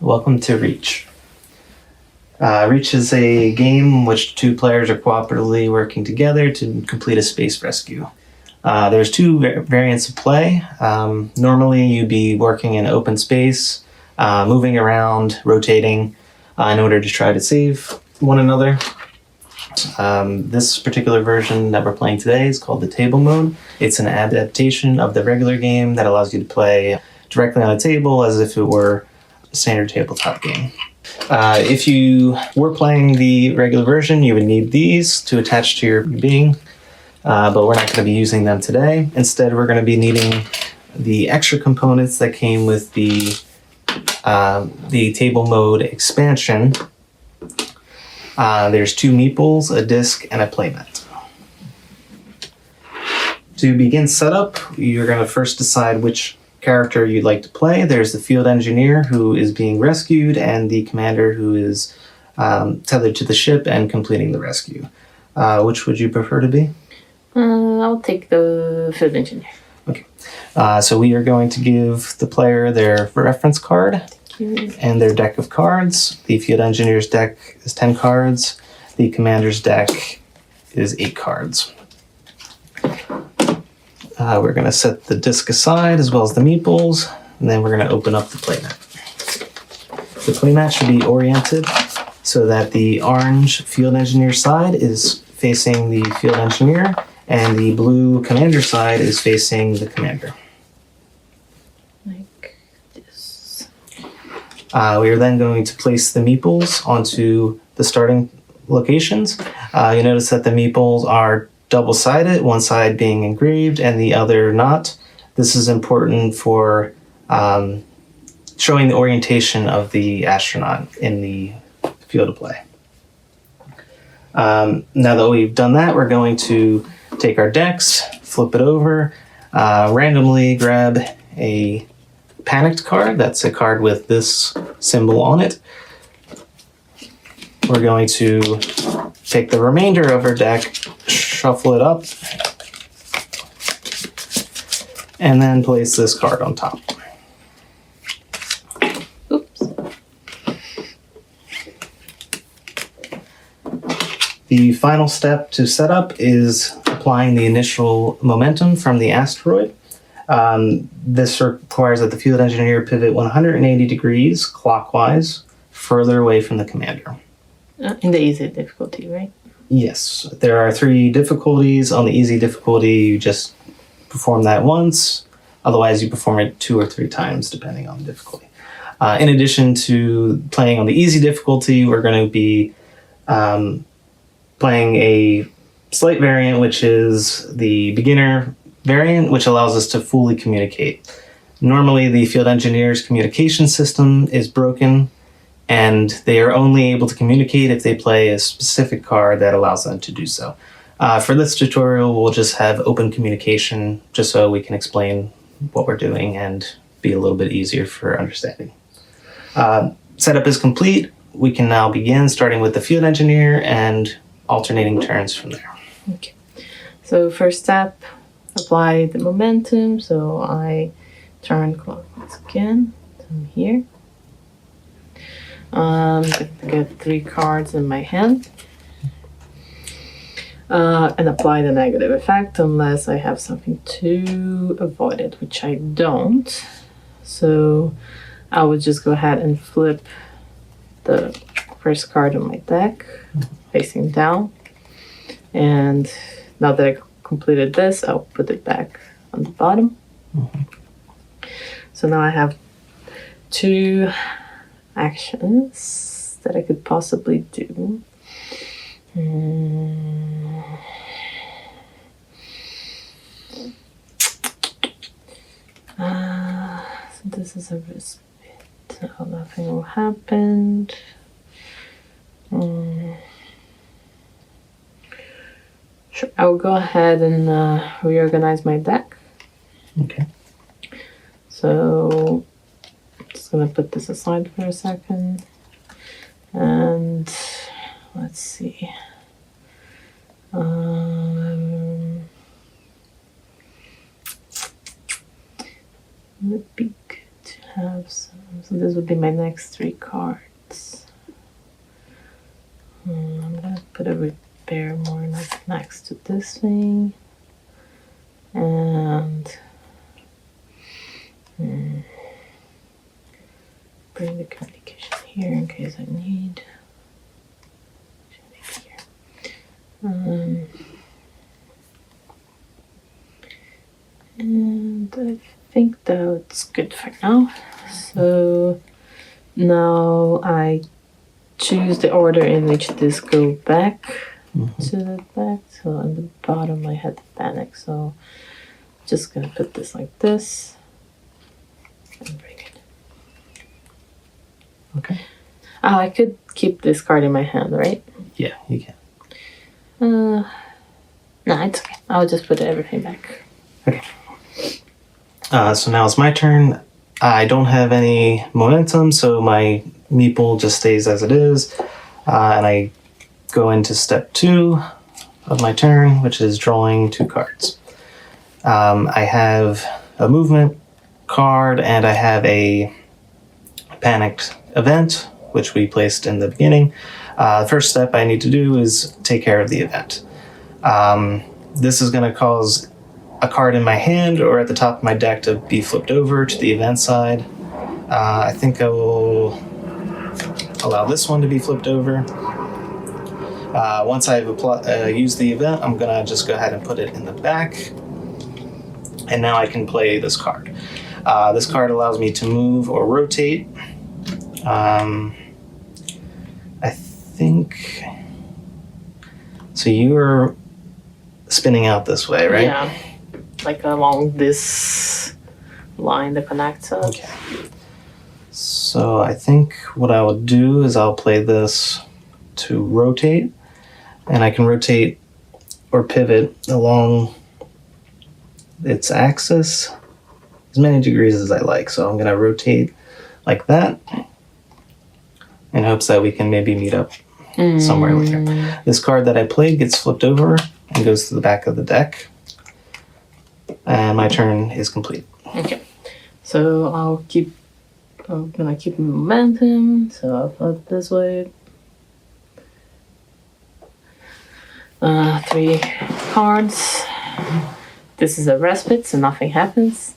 Welcome to Reach. Reach is a game in which two players are cooperatively working together to complete a space rescue. There's two variants of play. Normally, you'd be working in open space, moving around, rotating in order to try to save one another. This particular version that we're playing today is called the table mode. It's an adaptation of the regular game that allows you to play directly on a table as if it were a standard tabletop game. If you were playing the regular version, you would need these to attach to your being, but we're not going to be using them today. Instead, we're going to be needing the extra components that came with the table mode expansion. There's 2 meeples, a disc, and a playmat. To begin setup, you're going to first decide which character you'd like to play. There's the field engineer who is being rescued and the commander who is tethered to the ship and completing the rescue. Which would you prefer to be? I'll take the field engineer. Okay. So we are going to give the player their reference card and their deck of cards. The field engineer's deck is 10 cards. The commander's deck is 8 cards. We're going to set the disc aside as well as the meeples, and then we're going to open up the playmat. The playmat should be oriented so that the orange field engineer side is facing the field engineer, and the blue commander side is facing the commander. Like this. We are then going to place the meeples onto the starting locations. You notice that the meeples are double-sided, one side being engraved and the other not. This is important for showing the orientation of the astronaut in the field of play. Now that we've done that, we're going to take our decks, flip it over, randomly grab a panicked card. That's a card with this symbol on it. We're going to take the remainder of our deck, shuffle it up, and then place this card on top. Oops. The final step to set up is applying the initial momentum from the asteroid. This requires that the field engineer pivot 180 degrees clockwise, further away from the commander. In the easy difficulty, right? Yes. There are 3 difficulties. On the easy difficulty, you just perform that once. Otherwise, you perform it 2 or 3 times, depending on the difficulty. In addition to playing on the easy difficulty, we're going to be playing a slight variant, which is the beginner variant, which allows us to fully communicate. Normally, the field engineer's communication system is broken, and they are only able to communicate if they play a specific card that allows them to do so. For this tutorial, we'll just have open communication just so we can explain what we're doing and be a little bit easier for understanding. Setup is complete. We can now begin, starting with the field engineer and alternating turns from there. Okay. So first step, apply the momentum. So I turn clockwise again. I'm here. Get 3 cards in my hand. And apply the negative effect unless I have something to avoid it, which I don't. So I would just go ahead and flip the first card on my deck, facing down. And now that I completed this, I'll put it back on the bottom. Mm-hmm. So now I have 2 actions that I could possibly do. So this is a risk bit, so nothing will happen. Sure, I'll go ahead and reorganize my deck. Okay. So I'm just gonna put this aside for a second, and let's see. It would be good to have some So this would be my next 3 cards. I'm gonna put a repair more like next to this thing. And bring the communication here in case I need. And I think that's good for now. So now I choose the order in which this go back to the back. So on the bottom I had the panic. So just gonna put this like this and bring it. Okay. Oh, I could keep this card in my hand, right? Yeah, you can. No, it's okay. I'll just put everything back. Okay. So now it's my turn. I don't have any momentum, so my meeple just stays as it is. And I go into step 2 of my turn, which is drawing 2 cards. I have a movement card and I have a panicked event, which we placed in the beginning. The first step I need to do is take care of the event. This is going to cause a card in my hand or at the top of my deck to be flipped over to the event side. I think I will allow this one to be flipped over. Once I've used the event, I'm going to just go ahead and put it in the back. And now I can play this card. This card allows me to move or rotate. I think... So you're spinning out this way, right? Yeah. Like along this line that connects us. Okay. So I think what I will do is I'll play this to rotate. And I can rotate or pivot along its axis as many degrees as I like. So I'm going to rotate like that in hopes that we can maybe meet up somewhere later. This card that I played gets flipped over and goes to the back of the deck. And my turn is complete. Okay. So I'm gonna keep momentum. So I'll flip this way. 3 cards. This is a respite, so nothing happens.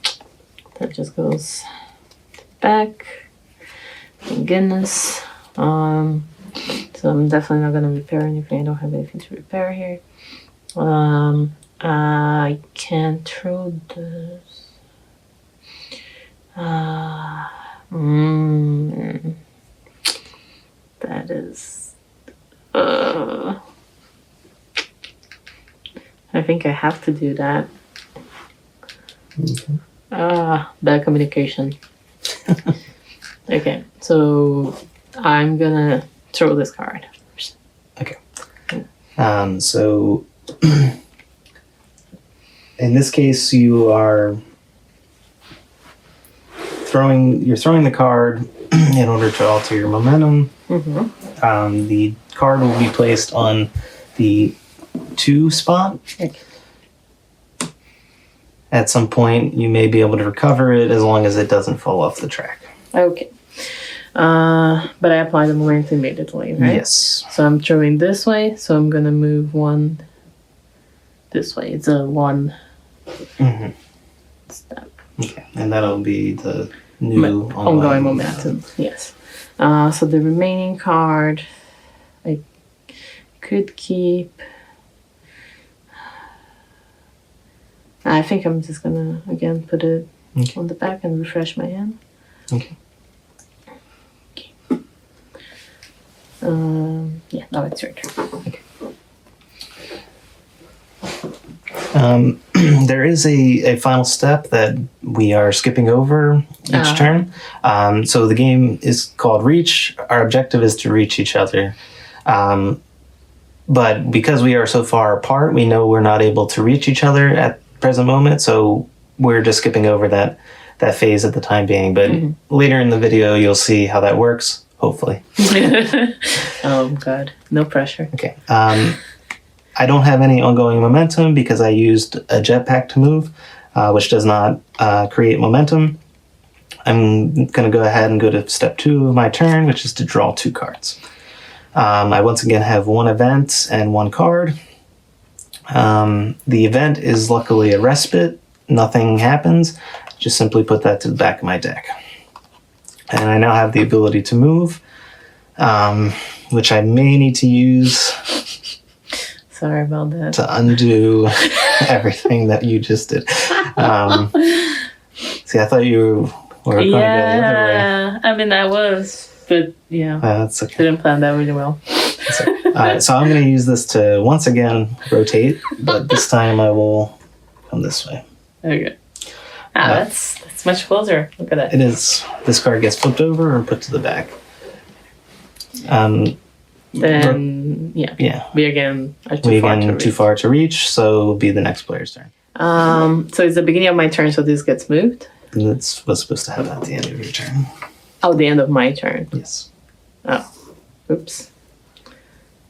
That just goes back. Thank goodness. So I'm definitely not gonna repair anything. I don't have anything to repair here. I can throw this. That is. I think I have to do that. Bad communication. Okay, so I'm gonna throw this card. Okay. So in this case, you are throwing the card in order to alter your momentum. The card will be placed on the 2 spot. Okay. At some point, you may be able to recover it as long as it doesn't fall off the track. Okay. But I apply the momentum immediately, right? Yes. So I'm throwing this way, so I'm gonna move 1 this way. It's a 1 step. Okay. And that'll be the new ongoing momentum. Yes. So the remaining card I could keep. I think I'm just gonna again put it on the back and refresh my hand. Okay. Yeah, now it's your turn. Okay. There is a final step that we are skipping over each turn. So the game is called Reach. Our objective is to reach each other. But because we are so far apart, we know we're not able to reach each other at the present moment. So we're just skipping over that phase at the time being. But later in the video, you'll see how that works, hopefully. Oh, God. No pressure. Okay. I don't have any ongoing momentum because I used a jetpack to move, which does not create momentum. I'm going to go ahead and go to step 2 of my turn, which is to draw 2 cards. I once again have 1 event and 1 card. The event is luckily a respite. Nothing happens. Just simply put that to the back of my deck. And I now have the ability to move, which I may need to use. Sorry about that. To undo everything that you just did. See, I thought you were going to go the other way. Yeah, I mean, I was, but yeah, That's okay. didn't plan that really well. So I'm going to use this to once again rotate, but this time I will come this way. Okay. That's much closer. Look at that. It is. This card gets flipped over or put to the back. Then, Yeah. we again are We again too far to reach, so it'll be the next player's turn. So it's the beginning of my turn, so this gets moved. And that's what's supposed to happen at the end of your turn. Oh, the end of my turn. Yes. Oh, oops.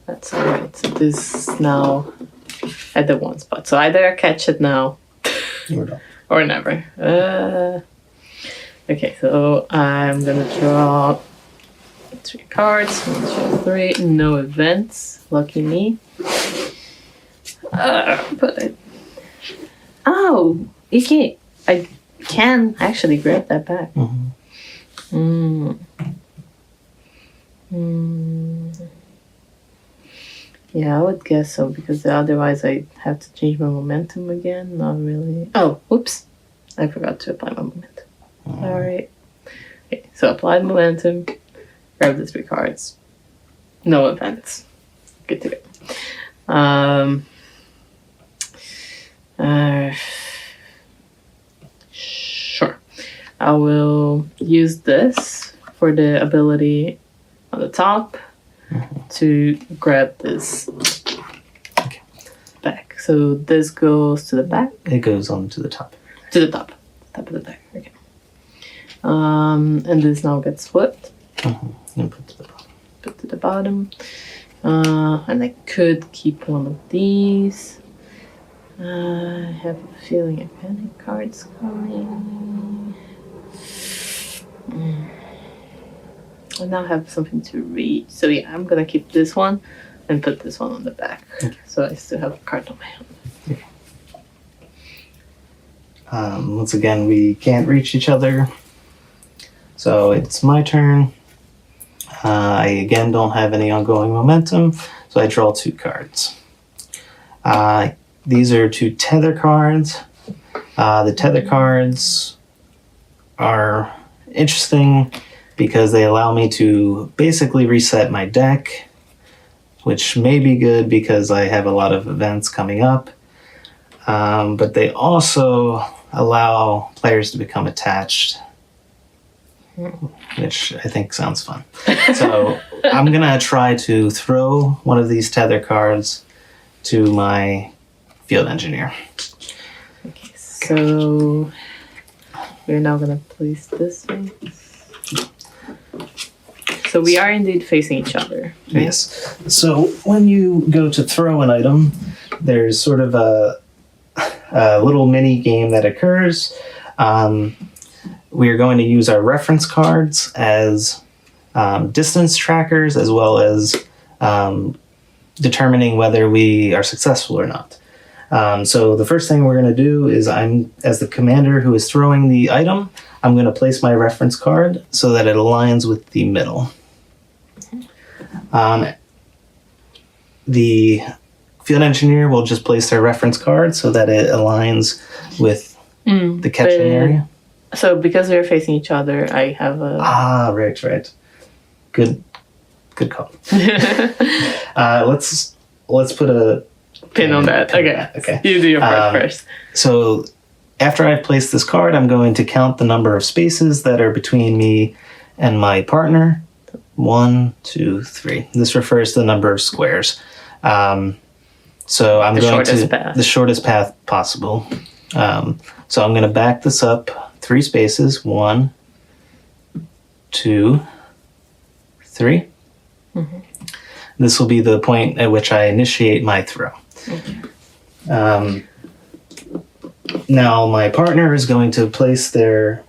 That's all right. So this is now at the 1 spot. So either I catch it now Or not. or never. Okay, so I'm gonna draw 3 cards. 1, 2, 3. No events. Lucky me. But you can't. I can actually grab that back. Yeah, I would guess so, because otherwise I have to change my momentum again. Not really. Oh, oops. I forgot to apply my momentum. Alright. Okay, so apply momentum. Grab the 3 cards. No events. Good to go. Sure. I will use this for the ability on the top to grab this back. So this goes to the back. It goes on to the top. To the top. Top of the deck. Okay. And this now gets flipped. And put to the bottom. Put to the bottom. And I could keep one of these. I have a feeling a panic card's coming. I now have something to read. So yeah, I'm gonna keep this one and put this one on the back. Okay. So I still have a card on my hand. Okay. Once again, we can't reach each other. So it's my turn. I again don't have any ongoing momentum, so I draw 2 cards. These are 2 tether cards. The tether cards are interesting because they allow me to basically reset my deck, which may be good because I have a lot of events coming up. But they also allow players to become attached, which I think sounds fun. So I'm going to try to throw one of these tether cards to my field engineer. Okay, so we're now going to place this one. So we are indeed facing each other. Right? Yes. So when you go to throw an item, there's sort of a little mini game that occurs. We are going to use our reference cards as distance trackers, as well as determining whether we are successful or not. So the first thing we're going to do is as the commander who is throwing the item, I'm going to place my reference card so that it aligns with the middle. The field engineer will just place their reference card so that it aligns with the catching area. So because we're facing each other, I have a... Right. Good call. Let's put a pin on that. Okay. You do your part first. So after I've placed this card, I'm going to count the number of spaces that are between me and my partner. 1, 2, 3. This refers to the number of squares. So I'm going to the shortest path possible. So I'm going to back this up 3 spaces. 1, 2, 3. Mm-hmm. This will be the point at which I initiate my throw. Okay. Now my partner is going to place their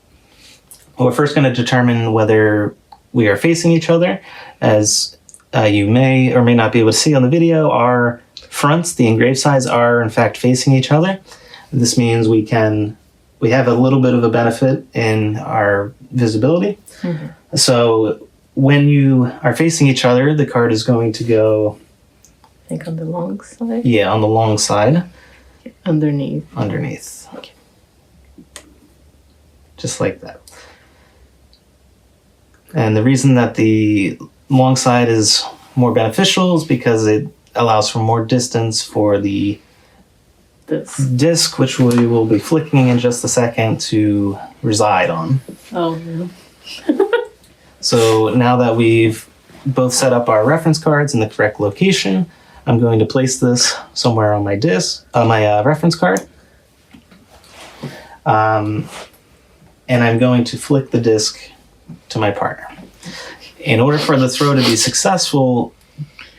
we're first going to determine whether we are facing each other. As you may or may not be able to see on the video, our fronts, the engraved sides, are in fact facing each other. This means we have a little bit of a benefit in our visibility. Mm-hmm. So when you are facing each other, the card is going to go... I think on the long side? Yeah, on the long side. Underneath. Okay. Just like that. And the reason that the long side is more beneficial is because it allows for more distance for the disc, which we will be flicking in just a second, to reside on. Oh, no. So now that we've both set up our reference cards in the correct location, I'm going to place this somewhere on my reference card. And I'm going to flick the disc to my partner. In order for the throw to be successful,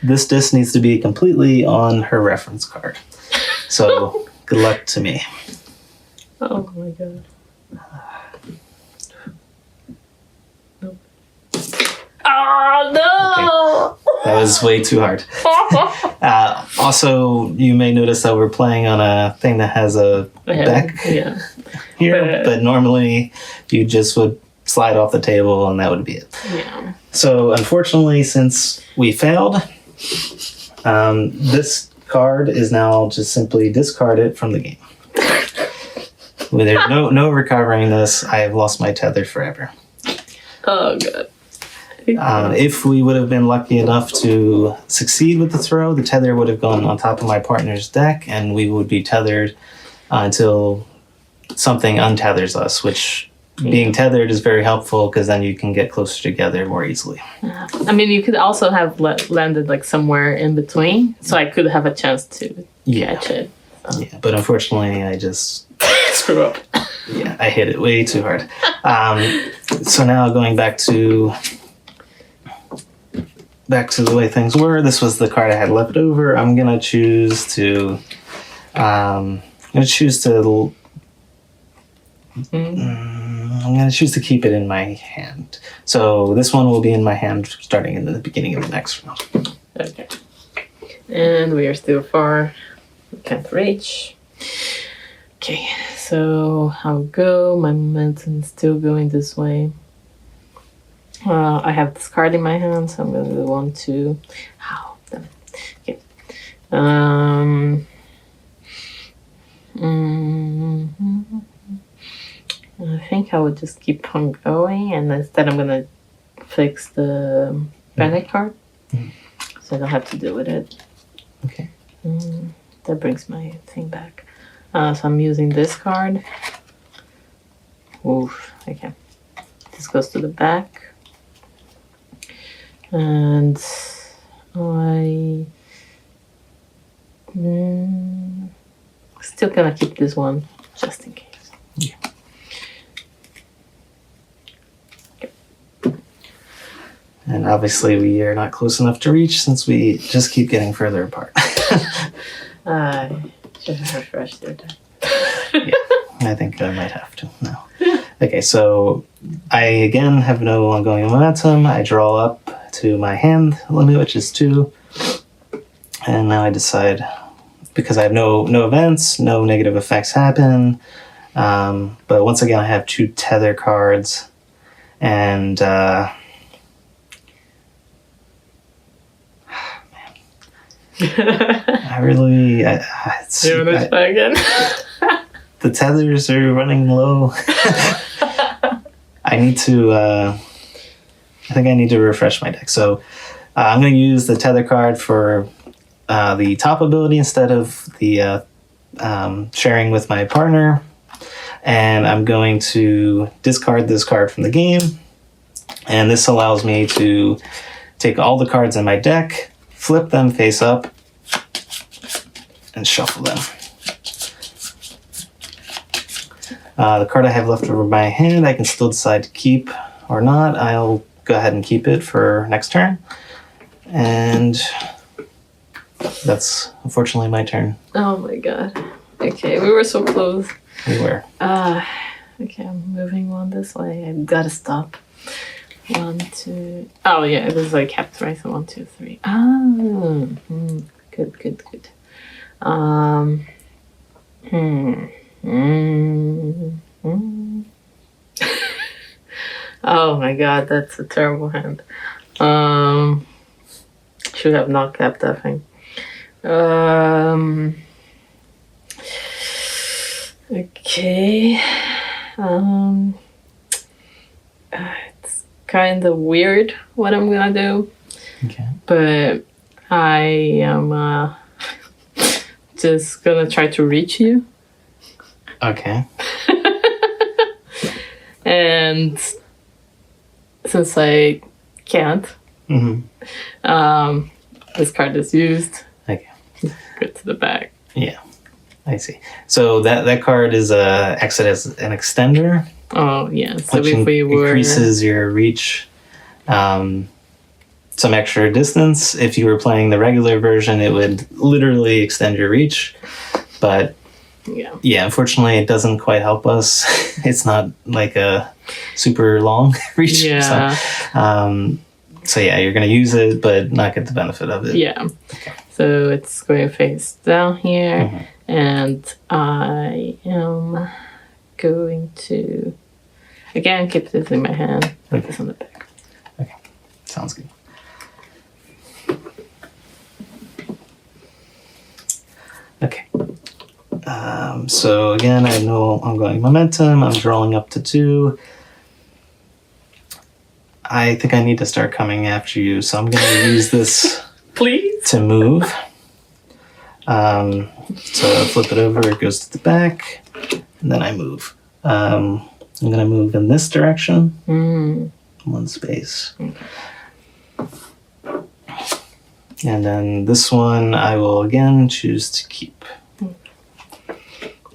this disc needs to be completely on her reference card. So, good luck to me. Oh my god. Nope. Oh no! Okay. That was way too hard. Also, you may notice that we're playing on a thing that has a deck here, but normally you just would slide off the table and that would be it. Yeah. So, unfortunately, since we failed, this card is now just simply discarded from the game. There's no recovering this. I have lost my tether forever. Oh god. If we would have been lucky enough to succeed with the throw, the tether would have gone on top of my partner's deck, and we would be tethered until something untethers us, which being tethered is very helpful because then you can get closer together more easily. I mean, you could also have landed like somewhere in between, so I could have a chance to catch it. So. Yeah, but unfortunately, I just screw up. Yeah, I hit it way too hard. So now going back to the way things were. This was the card I had left over. I'm gonna choose to. I'm gonna choose to keep it in my hand. So this one will be in my hand starting in the beginning of the next round. Okay. And we are still far. We can't reach. Okay, so I'll go. My momentum is still going this way. I have this card in my hand, so I'm going to do 1, 2. Ow, damn it. Okay. I think I would just keep on going, and instead I'm gonna fix the panic card, so I don't have to deal with it. Okay. That brings my thing back. So I'm using this card. Oof. Okay. This goes to the back, and I still gonna keep this one just in case. Yeah. And obviously we are not close enough to reach since we just keep getting further apart. I should have refreshed your deck. Yeah, I think I might have to now. Okay, so I again have no ongoing momentum. I draw up to my hand limit, which is 2. And now I decide, because I have no events, no negative effects happen. But once again, I have 2 tether cards. And I really... You want to try again? The tethers are running low. I need to... I think I need to refresh my deck. So I'm going to use the tether card for the top ability instead of the sharing with my partner. And I'm going to discard this card from the game. And this allows me to take all the cards in my deck, flip them face up, and shuffle them. The card I have left over my hand, I can still decide to keep or not. I'll go ahead and keep it for next turn. And that's unfortunately my turn. Oh my god. Okay, we were so close. We were. Okay, I'm moving one this way. I've got to stop. 1, 2. Oh yeah, this is like kept, right? So 1, 2, 3. Good. Oh my god, that's a terrible hand. Should have not kept that thing. Okay. It's kind of weird what I'm gonna do, Okay. but I am just gonna try to reach you. Okay. And since I can't, this card is used. Okay. Go to the back. Yeah. I see. So that card is exit as an extender. Oh yeah. So which if we were increases your reach some extra distance. If you were playing the regular version, it would literally extend your reach. But yeah, unfortunately, it doesn't quite help us. It's not like a super long reach. Yeah. So yeah, you're going to use it, but not get the benefit of it. Yeah. Okay. So it's going face down here, and I am going to again keep this in my hand. Put this on the back. Okay, sounds good. Okay. So again, I have no ongoing momentum. I'm drawing up to 2. I think I need to start coming after you, so I'm going to use this Please? to move. So I flip it over, it goes to the back, and then I move. I'm going to move in this direction. 1 space. And then this one I will again choose to keep.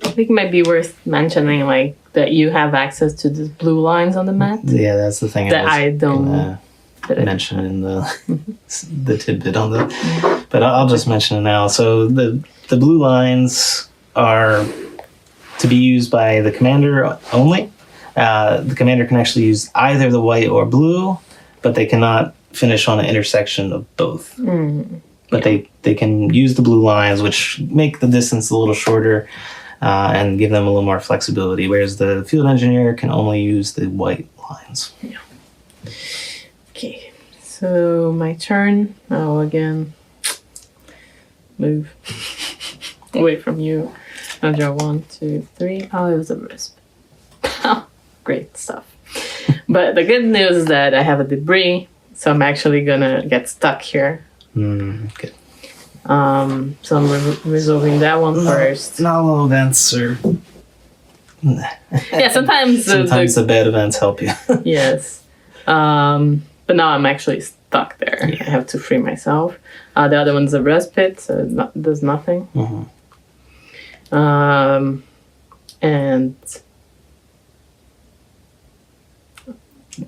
I think it might be worth mentioning, like, that you have access to the blue lines on the mat. Yeah, that's the thing That I don't mention in the the tidbit on the. But I'll just mention it now. So the blue lines are to be used by the commander only. The commander can actually use either the white or blue, but they cannot finish on an intersection of both. But they can use the blue lines, which make the distance a little shorter. And give them a little more flexibility, whereas the field engineer can only use the white lines. Yeah. Okay, so my turn. I'll again move away from you. I'll draw 1, 2, 3. Oh, it was a wisp. Great stuff. But the good news is that I have a debris, so I'm actually gonna get stuck here. Good. So I'm resolving that one first. Not all events are. Yeah, sometimes the bad events help you. Yes. But now I'm actually stuck there. Yeah. I have to free myself. The other one's a respite, so it does nothing. And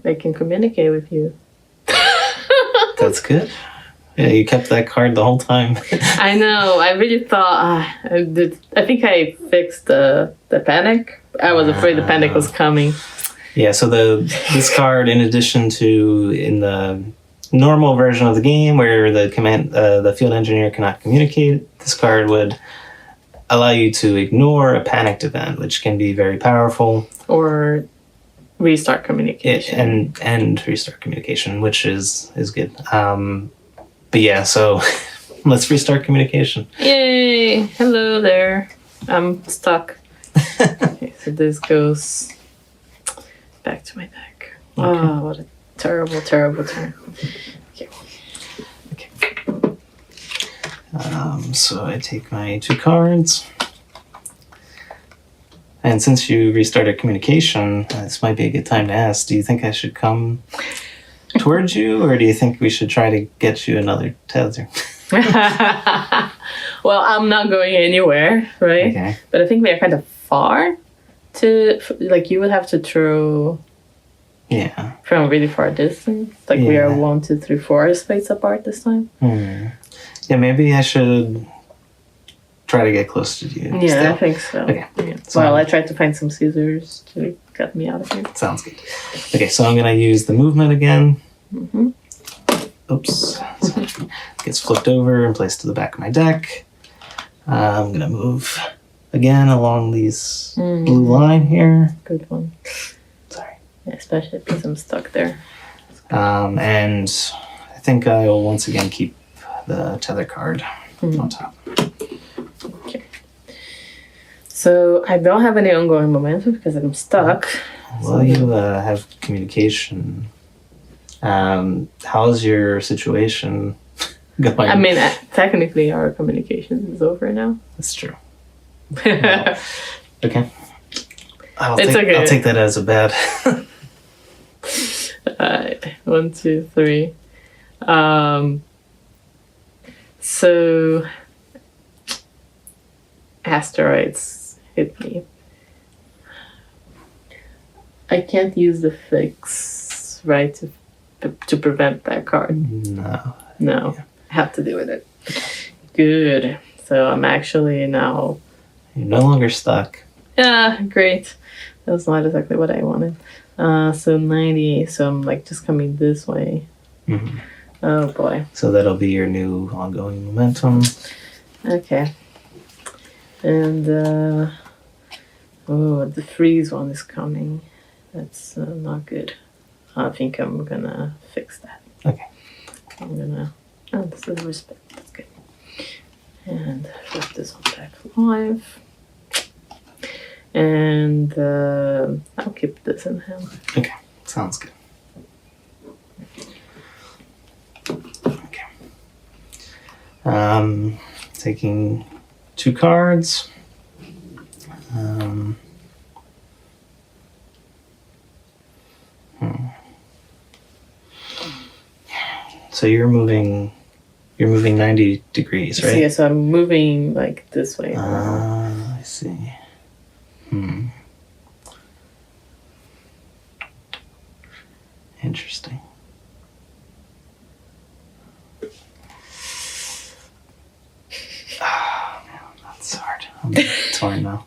I can communicate with you. That's good. Yeah, you kept that card the whole time. I know. I really thought I think I fixed the panic. I was afraid the panic was coming. Yeah. So this card, in addition to in the normal version of the game where the field engineer cannot communicate, this card would allow you to ignore a panicked event, which can be very powerful. Or restart communication. And restart communication, which is good. But yeah, so let's restart communication. Yay! Hello there. I'm stuck. Okay, so this goes back to my back. Okay. Oh, what a terrible, terrible turn. Okay. So I take my 2 cards. And since you restarted communication, this might be a good time to ask, do you think I should come towards you, or do you think we should try to get you another tether? Well, I'm not going anywhere, right? Okay. But I think we are kind of far to, like, you would have to throw from a really far distance. Like, we are 1, 2, 3, 4 spaces apart this time. Yeah, maybe I should try to get close to you. Yeah, still. I think so. Okay. Yeah. So- Well, I tried to find some scissors to cut me out of here. Sounds good. Okay, so I'm gonna use the movement again. Mm-hmm. Oops. So it gets flipped over and placed to the back of my deck. I'm gonna move again along these blue line here. Good one. Sorry. Yeah, especially because I'm stuck there. And I think I'll once again keep the tether card on top. Okay. So I don't have any ongoing momentum because I'm stuck. Well, you have communication. How's your situation going? I mean, technically our communication is over now. That's true. Well, okay. It's okay. I'll take that as a bad. 1, 2, 3. So asteroids hit me. I can't use the fix, right, to prevent that card. No. No, Yeah. I have to deal with it. Good. So I'm actually now. You're no longer stuck. Yeah, great. That's not exactly what I wanted. So 90. So I'm like just coming this way. Mhm. Oh boy. So that'll be your new ongoing momentum. Okay. And the freeze one is coming. That's not good. I think I'm gonna fix that. Okay. I'm gonna. Oh, this is respect. That's good. And flip this one back 5. And I'll keep this in hand. Okay. Sounds good. Okay. Taking 2 cards. So you're moving 90 degrees, right? So, yeah, so I'm moving like this way. I see. Interesting. Ah, man, that's hard. I'm torn now.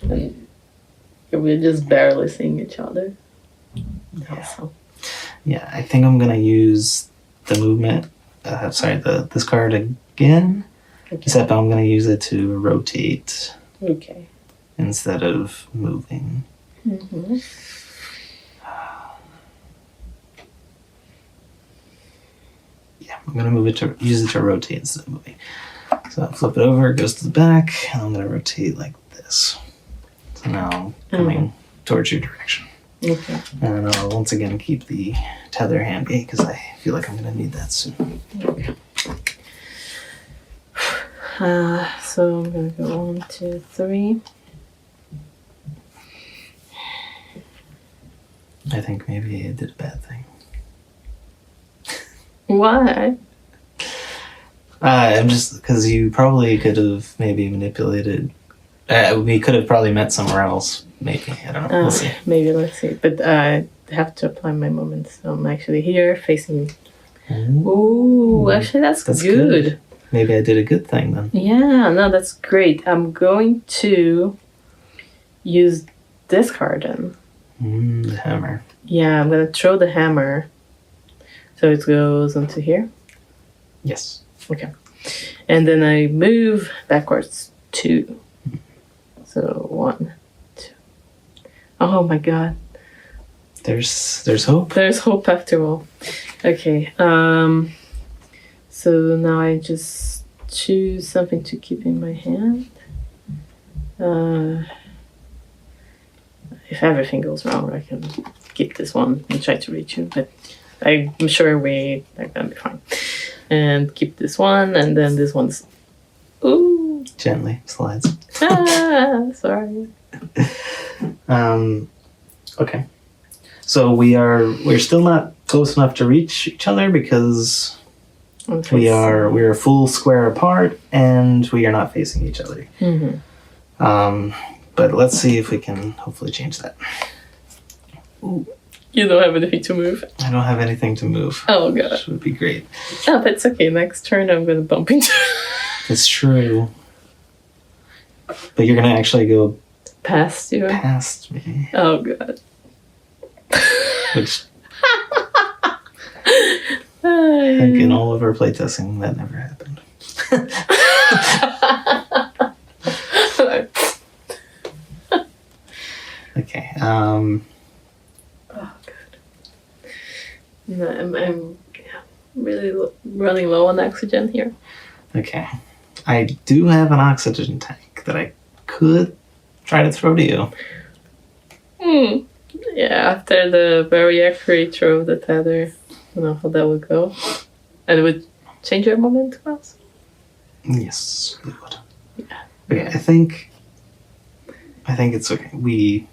And we're just barely seeing each other. Yeah. Also. Yeah, I think I'm gonna use the movement. This card again. Okay. Except I'm gonna use it to rotate Okay. instead of moving. Mm-hmm. Yeah, I'm gonna use it to rotate instead of moving. So I flip it over, it goes to the back, and I'm gonna rotate like this. So now I'm coming towards your direction. Okay. And I'll once again keep the tether handy because I feel like I'm gonna need that soon. Okay. So I'm gonna go 1, 2, 3. I think maybe I did a bad thing. Why? I'm just because you probably could have maybe manipulated. We could have probably met somewhere else. Maybe I don't know. We'll see. Maybe, let's see. But I have to apply my moment. So I'm actually here facing. Ooh, actually that's good. Maybe I did a good thing then. Yeah, no, that's great. I'm going to use this card then. The hammer. Yeah, I'm gonna throw the hammer. So it goes onto here. Yes. Okay. And then I move backwards 2. So 1, 2. Oh my god. There's hope. There's hope after all. Okay. So now I just choose something to keep in my hand. If everything goes wrong, I can keep this one and try to reach you. But I'm sure we are gonna be fine. And keep this one, and then this one's. Ooh. Gently slides. Sorry. Okay. So we're still not close enough to reach each other because we are a full square apart and we are not facing each other. Mm-hmm. But let's see if we can hopefully change that. Ooh. You don't have anything to move. I don't have anything to move. Oh god. Which would be great. Oh, that's okay. Next turn I'm gonna bump into. It's true. But you're gonna actually go Past you. past me, Oh god. which I think in all of our playtesting that never happened. Okay. Oh god. No, I'm really running low on oxygen here. Okay. I do have an oxygen tank that I could try to throw to you. Yeah, after the very accurate throw of the tether, I don't know how that would go. And it would change your momentum also? Yes, it would. Yeah. Okay, I think it's okay.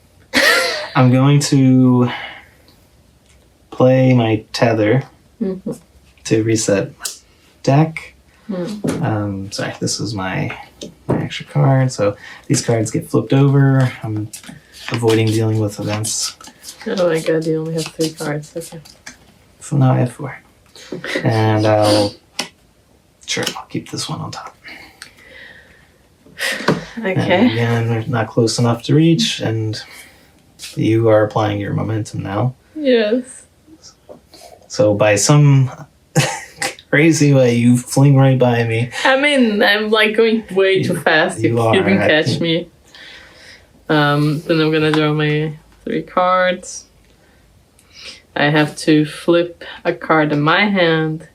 I'm going to play my tether to reset my deck. Sorry, this is my extra card. So these cards get flipped over. I'm avoiding dealing with events. Oh my god, you only have 3 cards. Okay. So now I have 4. And I'll keep this one on top. Okay. And again, they're not close enough to reach, and you are applying your momentum now. Yes. So by some crazy way, you fling right by me. I mean, I'm like going way too fast. You didn't catch me. Then I'm gonna draw my 3 cards. I have to flip a card in my hand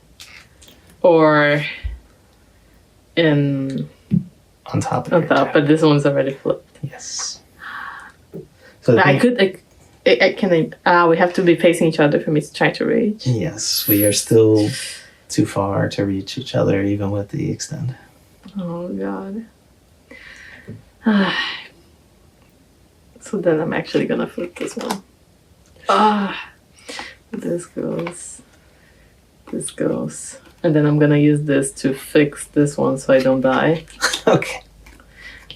or in On top of on your top, deck. but this one's already flipped. Yes. So I could. We have to be facing each other for me to try to reach. Yes, we are still too far to reach each other, even with the extend. Oh god. So then I'm actually gonna flip this one. This goes. And then I'm gonna use this to fix this one so I don't die. Okay.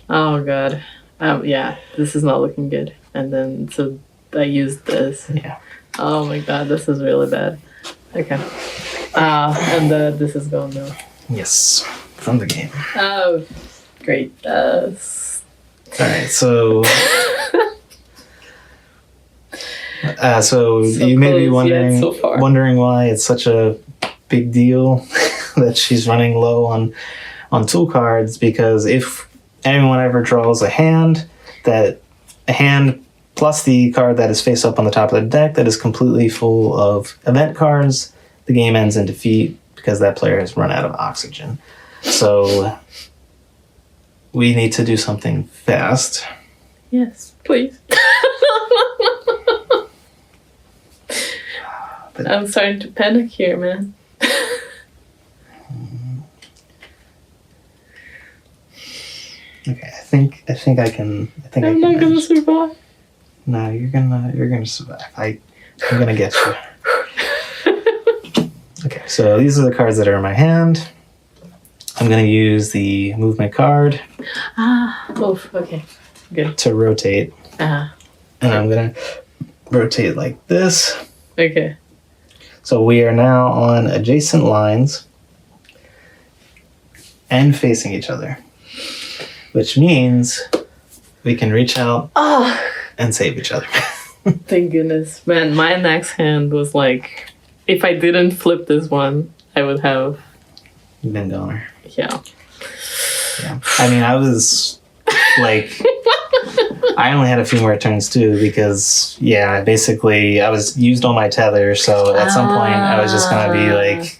Oh god. Yeah, this is not looking good. And then so I used this. Yeah. Oh my god, this is really bad. Okay. And this is gone now. Yes. From the game. Oh, great. All right. So. So you may be wondering why it's such a big deal that she's running low on tool cards, because if anyone ever draws a hand plus the card that is face up on the top of the deck that is completely full of event cards, the game ends in defeat because that player has run out of oxygen. So we need to do something fast. Yes, please. I'm starting to panic here, man. Okay, I think I can. I'm not gonna survive. No, you're gonna survive. I'm gonna get you. Okay, so these are the cards that are in my hand. I'm gonna use the movement card. Okay, good. To rotate. And I'm gonna rotate like this. Okay. So we are now on adjacent lines and facing each other, which means we can reach out and save each other. Thank goodness. Man, my next hand was like, if I didn't flip this one, I would have Been goner. Yeah. I mean, I was like, I only had a few more turns too because, basically I was used all my tether. So at some point I was just going to be like,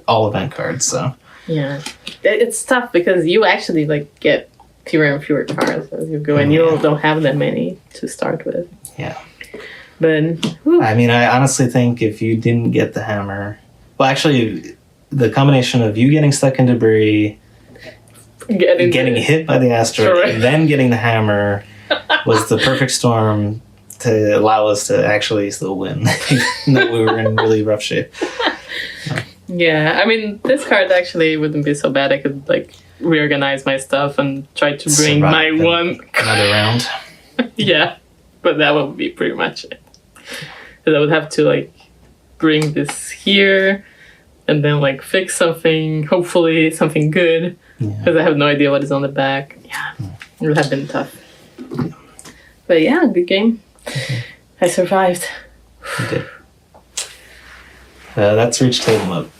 all event cards. So yeah, it's tough because you actually like get fewer and fewer cards as you go, and you don't have that many to start with. Yeah. But I mean, I honestly think if you didn't get the hammer, well, actually, the combination of you getting stuck in debris, getting hit by the asteroid, and then getting the hammer was the perfect storm to allow us to actually still win, even though we were in really rough shape. Yeah, I mean, this card actually wouldn't be so bad. I could like reorganize my stuff and try to bring my one another round. Yeah, but that would be pretty much it. Because I would have to like bring this here and then like fix something, hopefully something good, Yeah. Because I have no idea what is on the back. Yeah, it would have been tough. But yeah, good game. I survived. You did. That's Reach Table Mode.